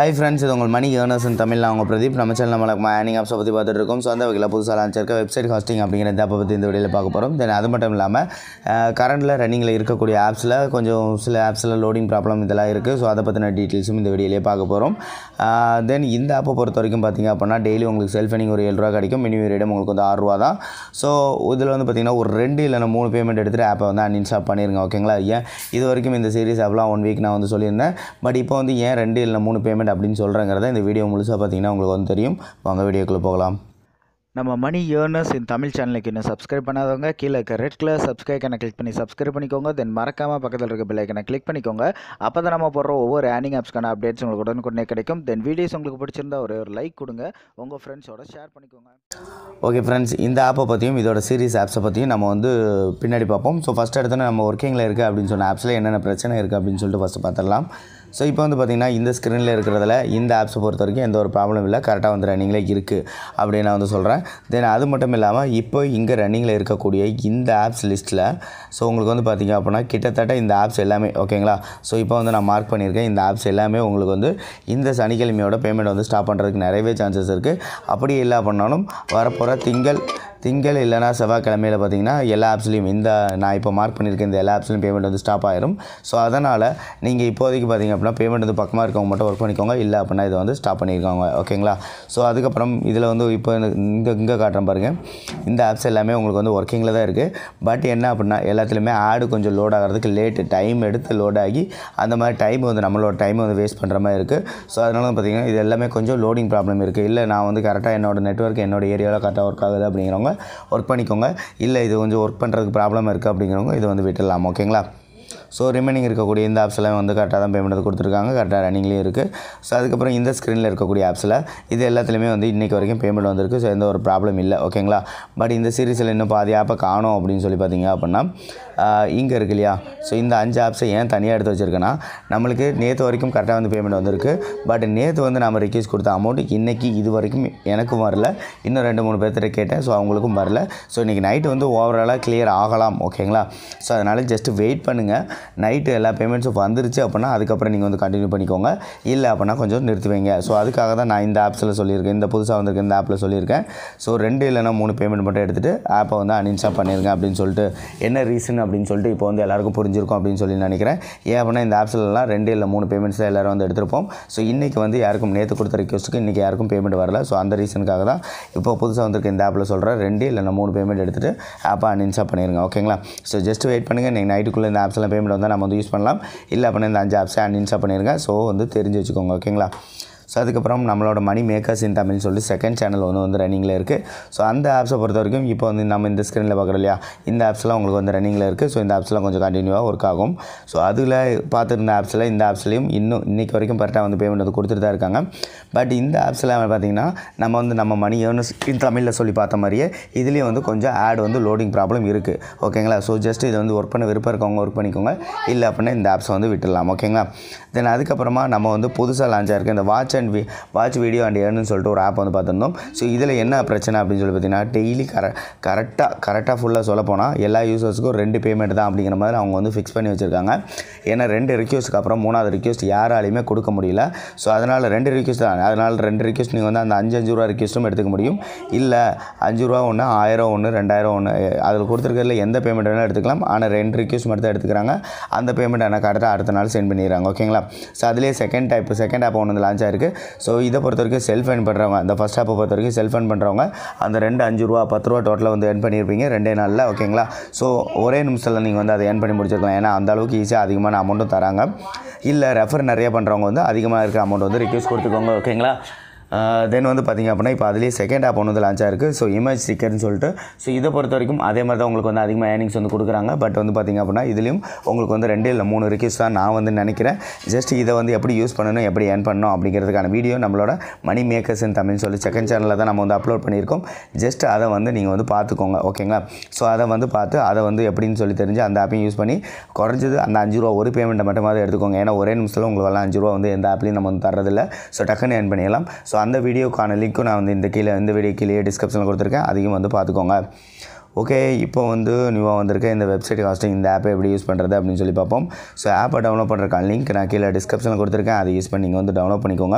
Hi friends, இது உங்கள் மணி earners இன் தமிழ். நான் உங்கள் பிரதீப். நம்ம சேனல் நம்மளுக்கு ஏர்னிங் ஆப்ஸை பற்றி பார்த்துட்டு இருக்கோம். ஸோ அந்த வகையில் புதுசாக லான்ச் இருக்க வெப்சைட் ஹாஸ்டிங் அப்படிங்கிற இந்த ஆப்பை பற்றி இந்த வீடியோவில் பார்க்க போகிறோம். தென் அது மட்டும் இல்லாமல் கரண்டில் ரன்னிங்கில் இருக்கக்கூடிய ஆப்ஸில் கொஞ்சம் சில ஆப்ஸில் லோடிங் ப்ராப்ளம் இதெல்லாம் இருக்குது. ஸோ அதை பற்றின டீட்டெயில்ஸும் இந்த வீடியோலேயே பார்க்க போகிறோம். தென் இந்த ஆப்பை பொறுத்த வரைக்கும் பார்த்திங்க அப்படின்னா டெய்லி உங்களுக்கு செல்ஃப் earning ஒரு 7 ரூபா கிடைக்கும். மினிமம் ரேடம் உங்களுக்கு வந்து 6 ரூபா தான். ஸோ இதில் வந்து பார்த்திங்கன்னா ஒரு 2 இல்லைனா 3 பேமெண்ட் எடுத்துகிட்டு ஆப்பை வந்து அன்இன்ஸ்டால் பண்ணிடுங்க. ஓகேங்களா? ஏன் இது வரைக்கும் இந்த சீரிஸ் ஆப்லாம் 1 வீக் நான் வந்து சொல்லியிருந்தேன். பட் இப்போ வந்து ஏன் 2 இல்லை 3 பேமெண்ட் அப்படின்னு சொல்கிறேங்கிறத இந்த வீடியோ முழுசாக பார்த்தீங்கன்னா உங்களுக்கு வந்து தெரியும். வாங்க வீடியோக்குள்ளே போகலாம். நம்ம மணி ஏர்னர்ஸ் இன் தமிழ் சேனலுக்கு இன்னும் சப்ஸ்கிரைப் பண்ணாதவங்க கீழே இருக்க ரெட் கலர் சப்ஸ்கிரைப் கிளிக் பண்ணி சப்ஸ்கிரைப் பண்ணிக்கோங்க. தென் மறக்காமல் பக்கத்தில் இருக்க பெல் ஐக்கனை கிளிக் பண்ணிக்கோங்க. அப்போ தான் நம்ம போடுற ஒவ்வொரு ஏர்னிங் ஆப்ஸ்க்கான அப்டேட்ஸ் உங்களுக்கு உடனுக்குடனே கிடைக்கும். தென் வீடியோஸ் உங்களுக்கு பிடிச்சிருந்தா ஒரு லைக் கொடுங்க, உங்கள் ஃப்ரெண்ட்ஸோட ஷேர் பண்ணிக்கோங்க. ஓகே ஃப்ரெண்ட்ஸ், இந்த ஆப்பை பற்றியும் இதோட சீரிஸ் ஆப்ஸை பற்றியும் நம்ம வந்து பின்னாடி பார்ப்போம். ஸோ ஃபஸ்ட் எடுத்தோன்னே நம்ம ஒர்க்கிங்கில் இருக்குது அப்படின்னு சொன்ன ஆப்ஸில் என்னென்ன பிரச்சனை இருக்குது அப்படின்னு சொல்லிட்டு ஃபஸ்ட்டு பார்த்துடலாம். ஸோ இப்போ வந்து பார்த்திங்கன்னா இந்த ஸ்க்ரீனில் இருக்கிறதுல இந்த ஆப்ஸை பொறுத்த வரைக்கும் எந்த ஒரு ப்ராப்ளம் இல்லை, கரெக்டாக வந்து ரன்னிங்கில் இருக்குது அப்படின்னு நான் வந்து சொல்கிறேன். தென் அது மட்டும் இல்லாமல் இப்போ இங்கே ரன்னிங்கில் இருக்கக்கூடிய இந்த ஆப்ஸ் லிஸ்ட்டில் ஸோ உங்களுக்கு வந்து பார்த்திங்க அப்படின்னா கிட்டத்தட்ட இந்த ஆப்ஸ் எல்லாமே ஓகேங்களா. ஸோ இப்போ வந்து நான் மார்க் பண்ணியிருக்கேன். இந்த ஆப்ஸ் எல்லாமே உங்களுக்கு வந்து இந்த சனிக்கிழமையோட பேமெண்ட் வந்து ஸ்டாப் பண்ணுறதுக்கு நிறையவே சான்சஸ் இருக்குது. அப்படி இல்லை பண்ணாலும் வரப்போகிற திங்கள் இல்லைனா செவ்வாய்க்கிழமையில் பார்த்திங்கன்னா எல்லா ஆப்ஸ்லேயும் இந்த நான் இப்போ மார்க் பண்ணியிருக்கேன் இந்த எல்லா ஆப்ஸ்லையும் பேமெண்ட் வந்து ஸ்டாப் ஆயிரும். ஸோ அதனால் நீங்கள் இப்போதைக்கு பார்த்திங்க அப்படின்னா பேமெண்ட் வந்து பக்கமாக இருக்கவங்க மட்டும் ஒர்க் பண்ணிக்கோங்க. இல்லை அப்படின்னா இதை வந்து ஸ்டாப் பண்ணியிருக்காங்க. ஓகேங்களா? ஸோ அதுக்கப்புறம் இதில் வந்து இப்போ இங்கே காட்டுறேன் பாருங்கள். இந்த ஆப்ஸ் எல்லாமே உங்களுக்கு வந்து ஒர்க்கிங்கில் தான் இருக்குது. பட் என்ன அப்படின்னா எல்லாத்துலேயுமே ஆடு கொஞ்சம் லோட் ஆகிறதுக்கு லேட்டு டைம் எடுத்து லோட் ஆகி அந்த மாதிரி டைம் வந்து நம்மளோட டைம் வந்து வேஸ்ட் பண்ணுற மாதிரி இருக்குது. ஸோ அதனால பார்த்திங்கன்னா இது எல்லாமே கொஞ்சம் லோடிங் ப்ராப்ளம் இருக்குது. இல்லை நான் வந்து கரெக்டாக என்னோடய நெட்வொர்க் என்னோடய ஏரியாவில் கரெக்டாக ஒர்க் ஆகுது அப்படிங்கிறவங்க ஒர்க் பண்ணிக்கோங்க. இல்லை இது கொஞ்சம் ஒர்க் பண்ணுறதுக்கு ப்ராப்ளம் இருக்குது அப்படிங்கிறவங்க இதை வந்து விட்டுடலாம். ஓகேங்களா? ஸோ ரிமைனிங் இருக்கக்கூடிய இந்த ஆப்ஸ்லாம் வந்து கரெக்டாக தான் பேமெண்ட் கொடுத்துருக்காங்க, கரெக்டாக ரன்னிங்லேயும் இருக்குது. ஸோ அதுக்கப்புறம் இந்த ஸ்க்ரீனில் இருக்கக்கூடிய ஆப்ஸில் இது எல்லாத்துலேயுமே வந்து இன்றைக்கி வரைக்கும் பேமெண்ட் வந்திருக்கு. ஸோ எந்த ஒரு ப்ராப்ளம் இல்லை. ஓகேங்களா? பட் இந்த சீரிஸில் இன்னும் பாதி ஆப்பை காணோம் அப்படின்னு சொல்லி பார்த்தீங்க அப்படின்னா இங்கே இருக்கு இல்லையா. ஸோ இந்த 5 ஆப்ஸை ஏன் தனியாக எடுத்து வச்சுருக்கேன்னா நம்மளுக்கு நேற்று வரைக்கும் கரெக்டாக வந்து பேமெண்ட் வந்திருக்கு. பட் நேற்று வந்து நம்ம ரிக்வெஸ்ட் கொடுத்த அமௌண்ட் இன்றைக்கி இது வரைக்கும் எனக்கும் வரல. இன்னும் 2-3 பேர்த்திட்ட கேட்டேன். ஸோ அவங்களுக்கும் வரல. ஸோ இன்றைக்கி நைட்டு வந்து ஓவராலாக கிளியர் ஆகலாம். ஓகேங்களா? ஸோ அதனால் ஜஸ்ட்டு வெயிட் பண்ணுங்கள். நைட்டு எல்லா பேமெண்ட்ஸும் வந்துருச்சு அப்படின்னா அதுக்கப்புறம் நீங்கள் வந்து கண்டினியூ பண்ணிக்கோங்க. இல்லை அப்படின்னா கொஞ்சம் நிறுத்தி வைங்க. ஸோ அதுக்காக தான் நான் இந்த ஆப்ஸில் சொல்லியிருக்கேன், இந்த புதுசாக வந்திருக்க இந்த ஆப்பில் சொல்லியிருக்கேன். ஸோ 2 இல்லைனா 3 பேமெண்ட் மட்டும் எடுத்துகிட்டு ஆப்பை வந்து அன்இன்ஸ்டால் பண்ணிடுங்க அப்படின்னு சொல்லிட்டு என்ன ரீசன் அப்படின்னு சொல்லிட்டு இப்போ வந்து எல்லாருக்கும் புரிஞ்சிருக்கும் அப்படின்னு சொல்லி நினைக்கிறேன். ஏன் அப்படின்னா இந்த ஆப்ஸ்லாம் 2 இல்லை 3 பேமெண்ட்ஸ் தான் எல்லோரும் வந்து எடுத்துருப்போம். ஸோ இன்றைக்கி வந்து யாருக்கும் நேற்று கொடுத்த ரிக்வெஸ்ட்டுக்கு இன்றைக்கி யாருக்கும் பேமெண்ட் வரல. ஸோ அந்த ரீசனுக்காக தான் இப்போ புதுசாக வந்திருக்க இந்த ஆப்பில் சொல்கிறேன். 2 இல்லைனா 3 பேமெண்ட் எடுத்துகிட்டு ஆப்பை அன்இன்ஸ்டால் பண்ணிடுங்க. ஓகேங்களா? ஸோ ஜஸ்ட் வெயிட் பண்ணுங்கள். நீங்கள் நைட்டுக்குள்ளே இந்த ஆப்ஸ்லாம் பேமெண்ட் வந்தால் நம்ம வந்து யூஸ் பண்ணலாம். இல்லை அப்படின்னா இந்த 5 ஆப்ஸை அன்இன்ஸ்டால் பண்ணிடுங்க. ஸோ வந்து தெரிஞ்சு வச்சுக்கோங்க. ஓகேங்களா? ஸோ அதுக்கப்புறம் நம்மளோட மணி மேக்கர்ஸ் இன் தமிழ் சொல்லி செகண்ட் சேனல் வந்து ரன்னிங்கில் இருக்குது. ஸோ அந்த ஆப்ஸை பொறுத்த வரைக்கும் இப்போ வந்து நம்ம இந்த ஸ்க்ரீனில் பார்க்குறோம் இல்லையா, இந்த ஆப்ஸ்லாம் உங்களுக்கு வந்து ரன்னிங்கில் இருக்குது. ஸோ இந்த ஆப்ஸ்லாம் கொஞ்சம் கண்டினியூவாக ஒர்க் ஆகும். ஸோ அதில் பார்த்துருந்த ஆப்ஸில் இந்த ஆப்ஸ்லேயும் இன்னும் இன்றைக்கி வரைக்கும் கரெக்டாக வந்து பேமெண்ட் வந்து கொடுத்துட்டு தான் இருக்காங்க. பட் இந்த ஆப்ஸில் பார்த்திங்கன்னா நம்ம மணி ஏர்னர்ஸ் இன் தமிழில் சொல்லி பார்த்த மாதிரியே இதுலேயும் வந்து கொஞ்சம் ஆட் வந்து லோடிங் ப்ராப்ளம் இருக்குது. ஓகேங்களா? ஸோ ஜஸ்ட் இதை வந்து ஒர்க் பண்ண விருப்பம் இருக்கவங்க ஒர்க் பண்ணிக்கோங்க. இல்லை அப்படின்னா இந்த ஆப்ஸை வந்து விட்டுடலாம். ஓகேங்களா? தென் அதுக்கப்புறமா நம்ம வந்து புதுசாக லான்ச் ஆகிருக்கு இந்த வாட்ச் வீடியோ அண்ட் ஏர்னு சொல்லிட்டு ஒரு ஆப் வந்து பார்த்துருந்தோம். ஸோ இதில் என்ன பிரச்சனை அப்படின்னு சொல்லி பார்த்தீங்கன்னா டெய்லி கரெக்டாக ஃபுல்லாக சொல்ல போனால் எல்லா யூசர்ஸுக்கும் 2 பேமெண்ட் தான் அப்படிங்கிற மாதிரி அவங்க வந்து ஃபிக்ஸ் பண்ணி வச்சுருக்காங்க. ஏன்னா 2 ரிக்வெஸ்ட்டுக்கு அப்புறம் 3வது ரிக்வெஸ்ட் யாராலையுமே கொடுக்க முடியல. ஸோ அதனால் 2 ரிக்வெஸ்ட் தான். அதனால் 2 ரிக்வெஸ்ட் நீங்கள் வந்து அந்த 5 ரூபா ரிக்வெஸ்ட்டும் எடுத்துக்க முடியும். இல்லை 5 ரூபா ஒன்று, 1000 ஒன்று, 2000 ஒன்று, அதில் கொடுத்துருக்கிறதுல எந்த பேமெண்ட் வேணாலும் எடுத்துக்கலாம். ஆனால் 2 ரிக்வெஸ்ட் மட்டும் தான் எடுத்துக்கிறாங்க. அந்த பேமெண்ட் எனக்கு அடுத்த நாள் சென்ட் பண்ணிடுறாங்க. ஓகேங்களா? ஸோ அதிலே செகண்ட் ஆப் ஒன்று வந்து லான்ச் ஆகிருக்கு. ஸோ இதை பொறுத்த வரைக்கும் செல்ஃப் earn பண்ணுறவங்க இந்த ஃபஸ்ட் ஆப்பை பொறுத்த வரைக்கும் செல்ஃப் earn பண்ணுறவங்க அந்த 2 5 ரூபா 10 ரூபா டோட்டலாக வந்து earn பண்ணியிருப்பீங்க 2 நாளில். ஓகேங்களா? ஸோ ஒரே நிமிஷத்தில் நீங்கள் வந்து அதை earn பண்ணி முடிச்சிருக்கலாம். ஏன்னா அந்த அளவுக்கு ஈஸியாக அதிகமான அமௌண்ட்டும் தராங்க. இல்லை ரெஃபர் நிறைய பண்ணுறவங்க வந்து அதிகமாக இருக்கிற அமௌண்ட் வந்து ரிக்வெஸ்ட் கொடுத்துக்கோங்க. ஓகேங்களா? தென் வந்து பார்த்திங்க அப்படின்னா இப்போ அதுலேயே செகண்ட் ஆப் ஒன்று வந்து லான்ச் ஆகிருக்கு. ஸோ இமேஜ் ஸ்டிக்கர்னு சொல்லிட்டு. ஸோ இதை பொறுத்த வரைக்கும் அதே மாதிரி தான் உங்களுக்கு வந்து அதிகமாக ஏர்னிங்ஸ் வந்து கொடுக்குறாங்க. பட் வந்து பார்த்திங்க அப்படின்னா இதுலேயும் உங்களுக்கு வந்து 2 இல்லை 3 ரிக்வெஸ்ட் தான் நான் வந்து நினைக்கிறேன். ஜஸ்ட் இதை வந்து எப்படி யூஸ் பண்ணணும், எப்படி ஏர்ன் பண்ணணும் அப்படிங்கிறதுக்கான வீடியோ நம்மளோட மணி மேக்கர்ஸ் இன் தமிழ் சொல்லி செகண்ட் சேனலில் தான் நம்ம வந்து அப்லோட் பண்ணியிருக்கோம். ஜஸ்ட் அதை வந்து நீங்கள் வந்து பார்த்துக்கோங்க. ஓகேங்களா? ஸோ அதை வந்து பார்த்து அதை வந்து எப்படின்னு சொல்லி தெரிஞ்சு அந்த ஆப்பையும் யூஸ் பண்ணி குறைஞ்சது அந்த 5 ரூபா ஒரு பேமெண்ட்டை மட்டுமாவது எடுத்துக்கோங்க. ஏன்னா ஒரே நிமிஷத்தில் உங்களுக்கு எல்லாம் 5 ரூபா வந்து எந்த ஆப்லையும் நம்ம வந்து தரதில்லை. ஸோ டக்குன்னு ஏர்ன் பண்ணிடலாம். ஸோ அந்த வீடியோக்கான லிங்க்கும் நான் வந்து இந்த வீடியோ கீழே டிஸ்கிரிப்ஷனில் கொடுத்துருக்கேன். அதையும் வந்து பார்த்துக்கோங்க. ஓகே, இப்போ வந்து நியூவாக வந்திருக்க இந்த வெப்சைட் காஸ்டிங் இந்த ஆப்பை எப்படி யூஸ் பண்ணுறது அப்படின்னு சொல்லி பார்ப்போம். ஸோ ஆப்பை டவுன்லோட் பண்ணுறக்கான லிங்க் நான் கீழே டிஸ்கிரிப்ஷனில் கொடுத்துருக்கேன். அதை யூஸ் பண்ணி நீங்கள் வந்து டவுன்லோட் பண்ணிக்கோங்க.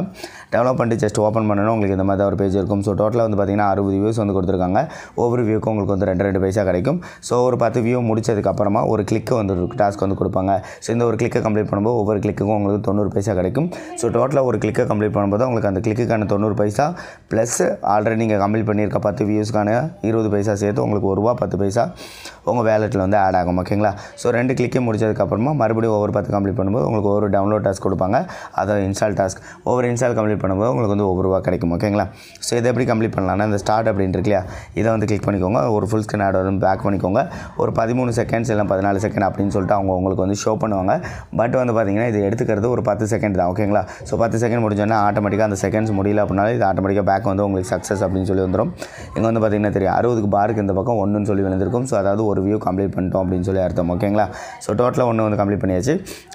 டவுன்லோட் பண்ணிட்டு ஜஸ்ட் ஓப்பன் பண்ணணும். உங்களுக்கு இந்த மாதிரி தான் ஒரு பேஜ் இருக்கும். ஸோ டோட்டலாக வந்து பார்த்திங்கன்னா 60 வியூஸ் வந்து கொடுத்துருக்காங்க. ஒவ்வொரு வியூக்கும் உங்களுக்கு வந்து 2 பைசா கிடைக்கும். ஸோ ஒரு 10 வியூ முடிச்சதுக்கப்புறமா ஒரு கிளிக்கு வந்து டாஸ்க் வந்து கொடுப்பாங்க. ஸோ இந்த ஒரு கிளிக்கை கம்ப்ளீட் பண்ணும்போது ஒவ்வொரு கிளிக்குக்கும் உங்களுக்கு 90 பைசா கிடைக்கும். ஸோ டோட்டலாக ஒரு கிளிக்கை கம்ப்ளீட் பண்ணும்போது உங்களுக்கு அந்த கிளிக்குக்கான 90 பைசா ப்ளஸ் ஆல்ரெடி நீங்கள் கம்ப்ளீட் பண்ணியிருக்க 10 வியூஸ்க்கான 20 பைசா சேர்த்து உங்களுக்கு ₹1 10 பைசா உங்கள் வேலெட்டில் வந்து ஆட் ஆகும். ஓகேங்களா? ஸோ 2 கிளிக்கே முடிச்சதுக்கப்புறமா மறுபடியும் ஒவ்வொரு 10 கம்ப்ளீட் பண்ணும்போது உங்களுக்கு ஒரு டவுன்லோட் டாஸ்க் கொடுப்பாங்க. அதை இன்ஸ்டால் டாஸ்க் ஒவ்வொரு இன்ஸ்டால் கம்ப்ளீட் பண்ணும்போது உங்களுக்கு வந்து ₹1 கிடைக்கும். ஓகேங்களா? ஸோ இதை எப்படி கம்ப்ளீட் பண்ணலாம்னா இந்த ஸ்டார்ட் அப்படின்னு இருக்கு இல்லையா, இதை வந்து கிளிக் பண்ணிக்கோங்க. ஒரு ஃபுல் ஸ்க்ரீன் ஆட் வந்து பேக் பண்ணிக்கோங்க. ஒரு 13 செகண்ட்ஸ் இல்லை 14 செகண்ட் அப்படின்னு சொல்லிட்டு அவங்க உங்களுக்கு வந்து ஷோ பண்ணுவாங்க. பட் வந்து பார்த்திங்கன்னா இது எடுத்துக்கிறது ஒரு 10 செகண்ட் தான். ஓகேங்களா? ஸோ 10 செகண்ட் முடிஞ்சோன்னா ஆட்டோமேட்டிக்காக அந்த செகண்ட்ஸ் முடியல அப்படின்னாலும் இது ஆட்டோமேட்டிக்காக பேக் வந்து உங்களுக்கு சக்ஸஸ் அப்படின்னு சொல்லி வந்துடும். இங்கே வந்து பார்த்திங்கன்னா தெரியும் 60க்கு பாருக்கு இந்த பக்கம் 1ன்னு சொல்லி விழுந்திருக்கும். ஸோ அதாவது ஒரு வியூ கம்ப்ளீட் பண்ணிட்டோம் அப்படின்னு சொல்லி அர்த்தம். ஓகேங்களா? ஸோ டோட்டலாக 1 வந்து கம்ப்ளீட் பண்ணியாச்சு.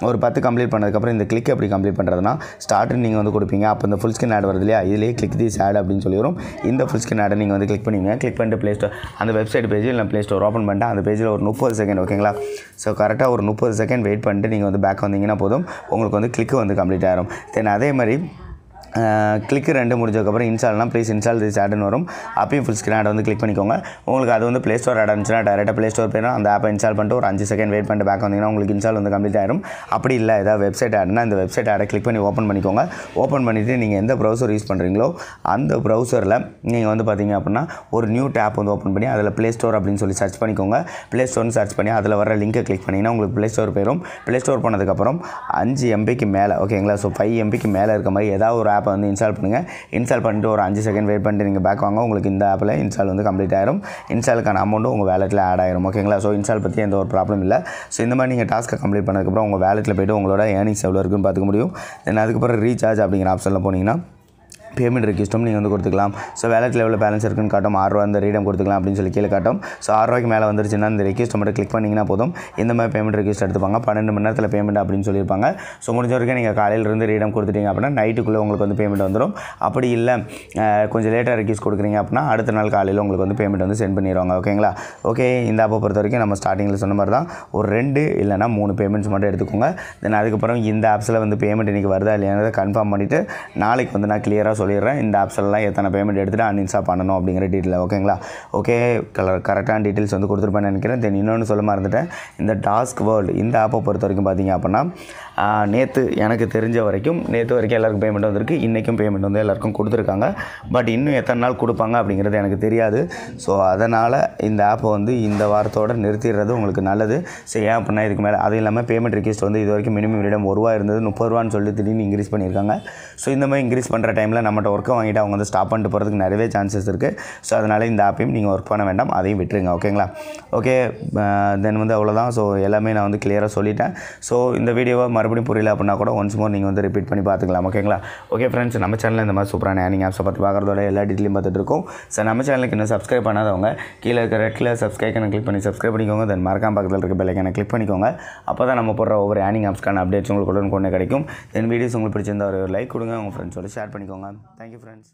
ஒரு 10 கம்ப்ளீட் பண்ணதுக்கப்புறம் இந்த கிளிக் எப்படி கம்ப்ளீட் பண்ணுறதுனா ஸ்டார்ட்னு நீங்கள் வந்து கொடுப்பீங்க. அப்போ இந்த ஃபுல் ஸ்க்ரீன் ஆட் வருது இல்லையா, இதிலே கிளிக் திஸ் ஆட் அப்படின்னு சொல்லி வரும். இந்த ஃபுல் ஸ்க்ரீன் ஆடை நீங்கள் வந்து கிளிக் பண்ணுவீங்க. கிளிக் பண்ணிட்டு ப்ளே ஸ்டோர் அந்த வெப்சைட் பேஜ் இல்லை ப்ளே ஸ்டோர் ஓப்பன் பண்ணிட்டு அந்த பேஜில் ஒரு 30 செகண்ட். ஓகேங்களா? ஸோ கரெக்டாக ஒரு 30 செகண்ட் வெயிட் பண்ணிட்டு நீங்கள் வந்து பேக் வந்தீங்கன்னா போதும், உங்களுக்கு வந்து கிளிக்கு வந்து கம்ப்ளீட் ஆகிரும். தென் அதே மாதிரி கிளிக்கு 2 முடிஞ்சதுக்கப்புறம் இன்ஸ்டால்னா ப்ளீஸ் இன்ஸ்டால் திஸ் ஆட்னு வரும். அப்பயும் ஃபுல் ஸ்க்ரீன் ஆட் வந்து கிளிக் பண்ணிக்கோங்க. உங்களுக்கு அது வந்து ப்ளே ஸ்டோர் ஆட் இருந்துச்சுன்னா டேரெக்டாக ப்ளே ஸ்டோர் போயிடும். அந்த ஆப்பை இன்ஸ்டால் பண்ணிட்டு ஒரு 5 செகண்ட் வெயிட் பண்ணிட்டு பேக் வந்தீங்கன்னா உங்களுக்கு இன்ஸ்டால் வந்து கம்ப்ளீட் ஆயிரும். அப்படி இல்லை ஏதாவது வெப்சைட் ஆட்னா இந்த வெப்சைட் ஆடை கிளிக் பண்ணி ஓப்பன் பண்ணிக்கோங்க. ஓப்பன் பண்ணிவிட்டு நீங்கள் எந்த ப்ரௌசர் யூஸ் பண்ணுறீங்களோ அந்த ப்ரௌசரில் நீங்கள் வந்து பார்த்தீங்க அப்படின்னா ஒரு நியூ டேப் வந்து ஓப்பன் பண்ணி அதில் ப்ளே ஸ்டோர் அப்படின்னு சொல்லி சர்ச் பண்ணிக்கோங்க. ப்ளே ஸ்டோர்னு சர்ச் பண்ணி அதில் வர லிங்கை கிளிக் பண்ணிங்கன்னா உங்களுக்கு ப்ளே ஸ்டோர் போயிடும். ப்ளே ஸ்டோர் பண்ணதுக்கப்புறம் 5 MBக்கு மேலே, ஓகேங்களா, ஸோ 5 MBக்கு மேலே இருக்க மாதிரி ஏதாவது ஒரு ஆப்பை வந்து இன்ஸ்டால் பண்ணுங்கள். இன்ஸ்டால் பண்ணிட்டு ஒரு 5 செகண்ட் வெயிட் பண்ணிட்டு நீங்கள் பேக் வாங்க. உங்களுக்கு இந்த ஆப்பில் இன்ஸ்டால் வந்து கம்ப்ளீட் ஆயிரும். இன்ஸ்டாலுக்கான அமௌண்ட்டும் உங்கள் வேலெட்டில் ஆட் ஆயிரும். ஓகேங்களா? ஸோ இன்ஸ்டால் பற்றி எந்த ஒரு ப்ராப்ளம் இல்லை. ஸோ இந்த மாதிரி நீங்கள் டாஸ்க்கை கம்ப்ளீட் பண்ணதுக்கப்புறம் உங்கள் வேலெட்டில் போய்ட்டு உங்களோட ஏர்னிங்ஸ் எவ்வளோ இருக்குன்னு பார்த்துக்க முடியும். தென் அதுக்கப்புறம் ரீசார்ஜ் அப்படிங்கிற ஆப்ஷனில் போனீங்கன்னா பேமெண்ட் ரெக்வெஸ்ட்டும் நீங்கள் வந்து கொடுத்துக்கலாம். ஸோ வேலெட்டில் எவ்வளோ பேலன்ஸ் இருக்குன்னு காட்டும். ₹6 அந்த ரீடம் கொடுத்துக்கலாம் அப்படின்னு சொல்லி கீழே காட்டும். ஸோ ₹6 மேலே வந்துருச்சுன்னா இந்த ரெக்வெஸ்ட் மட்டும் கிளிக் பண்ணிங்கன்னா போதும், இந்த மாதிரி பேமெண்ட் ரெக்வெஸ்ட் எடுத்துப்பாங்க. 12 மணி நேரத்தில் பேமெண்ட் அப்படின்னு சொல்லியிருப்பாங்க. ஸோ முடிஞ்ச வரைக்கும் நீங்கள் காலையிலேருந்து ரீடம் கொடுத்துட்டீங்க அப்படின்னா நைட்டுக்குள்ளே உங்களுக்கு வந்து பேமெண்ட் வந்துடும். அப்படி இல்லை கொஞ்சம் லேட்டாக ரெக்வெஸ்ட் கொடுக்குறீங்க அப்படின்னா அடுத்த நாள் காலையில் உங்களுக்கு வந்து பேமெண்ட் வந்து சென்ட் பண்ணிடுவாங்க. ஓகேங்களா? ஓகே, இந்த ஆப்பை பொறுத்த வரைக்கும் நம்ம ஸ்டார்டிங்கில் சொன்ன மாதிரி தான் ஒரு 2 இல்லைனா 3 பேமெண்ட்ஸ் மட்டும் எடுத்துக்கோங்க. தென் அதுக்கப்புறம் இந்த ஆப்ஸில் வந்து பேமெண்ட் இன்றைக்கி வருதா இல்லையானதை கன்ஃபார்ம் பண்ணிவிட்டு நாளைக்கு வந்து நான் கிளியராக சொல்லிடுறேன் இந்த ஆப்ஸ்லாம் எத்தனை பேமெண்ட் எடுத்துகிட்டு அன்இன்ஸ்டால் பண்ணணும் அப்படிங்கிற டீட்டெயில். ஓகேங்களா? ஓகே, கரெக்டான டீட்டெயில்ஸ் வந்து கொடுத்துருப்பேன்னு நினைக்கிறேன். தென் இன்னொன்று சொல்ல மறந்துட்டேன், இந்த டாஸ்க் வேர்ல்டு இந்த ஆப்பை பொறுத்த வரைக்கும் பார்த்தீங்க அப்படின்னா நேற்று எனக்கு தெரிஞ்ச வரைக்கும் எல்லாருக்கும் பேமெண்ட் வந்திருக்கு. இன்றைக்கும் பேமெண்ட் வந்து எல்லாருக்கும் கொடுத்துருக்காங்க. பட் இன்னும் எத்தனை நாள் கொடுப்பாங்க அப்படிங்கிறது எனக்கு தெரியாது. ஸோ அதனால் இந்த ஆப்பை வந்து இந்த வாரத்தோடு நிறுத்திடுறது உங்களுக்கு நல்லது. ஸோ ஏன் அப்படின்னா இதுக்கு மேலே அதுவும் இல்லாமல் பேமெண்ட் ரிக்வெஸ்ட் வந்து இது வரைக்கும் மினிமம் ரேட் ₹1 இருந்தது ₹30 சொல்லி திடீர்னு இன்க்ரீஸ் பண்ணியிருக்காங்க. ஸோ இந்த மாதிரி இன்க்ரீஸ் பண்ணுற டைமில் நம்மகிட்ட ஒர்க்கை வாங்கிட்டு அவங்க வந்து ஸ்டாப் பண்ணிட்டு போகிறதுக்கு நிறையவே சான்சஸ் இருக்குது. ஸோ அதனால் இந்த ஆப்பையும் நீங்கள் ஒர்க் பண்ண வேண்டாம், அதையும் விட்டுருங்க. ஓகேங்களா? ஓகே, தென் வந்து அவ்வளோதான். ஸோ எல்லாமே நான் வந்து கிளியராக சொல்லிட்டேன். ஸோ இந்த வீடியோவை மறுபடியும் புரியல அப்படின்னா கூட ஒன்ஸ் மோர் நீங்கள் வந்து ரிப்பீட் பண்ணி பார்த்துக்கலாம். ஓகேங்களா? ஓகே ஃப்ரெண்ட்ஸ், நம்ம சேனலில் இந்த மாதிரி சூப்பரான ஏர்னிங் ஆப்ஸை பற்றி பார்க்குறதோட எல்லா டீட்டெயிலும் பார்த்துட்டு இருக்கோம். ஸோ நம்ம சேனலுக்கு இன்னும் சப்ஸ்கிரைப் பண்ணாதவங்க கீழே இருக்க ரெட் கலர் சப்ஸ்கிரைப் கிளிக் பண்ணி சப்ஸ்கிரைப் பண்ணிக்கோங்க. தென் மறக்காம பக்கத்தில் இருக்க பெல் ஐகானை கிளிக் பண்ணிக்கோங்க. அப்போ தான் நம்ம போடுற ஒவ்வொரு ஏர்னிங் ஆப்ஸ்க்கான அப்டேட்ஸ் உங்களுக்கு உடனுக்குடனே கிடைக்கும். தென் வீடியோஸ் உங்களுக்கு பிடிச்சிருந்தா ஒரு லைக் கொடுங்க, உங்கள் ஃப்ரெண்ட்ஸோட ஷேர் பண்ணிக்கோங்க. Thank you friends.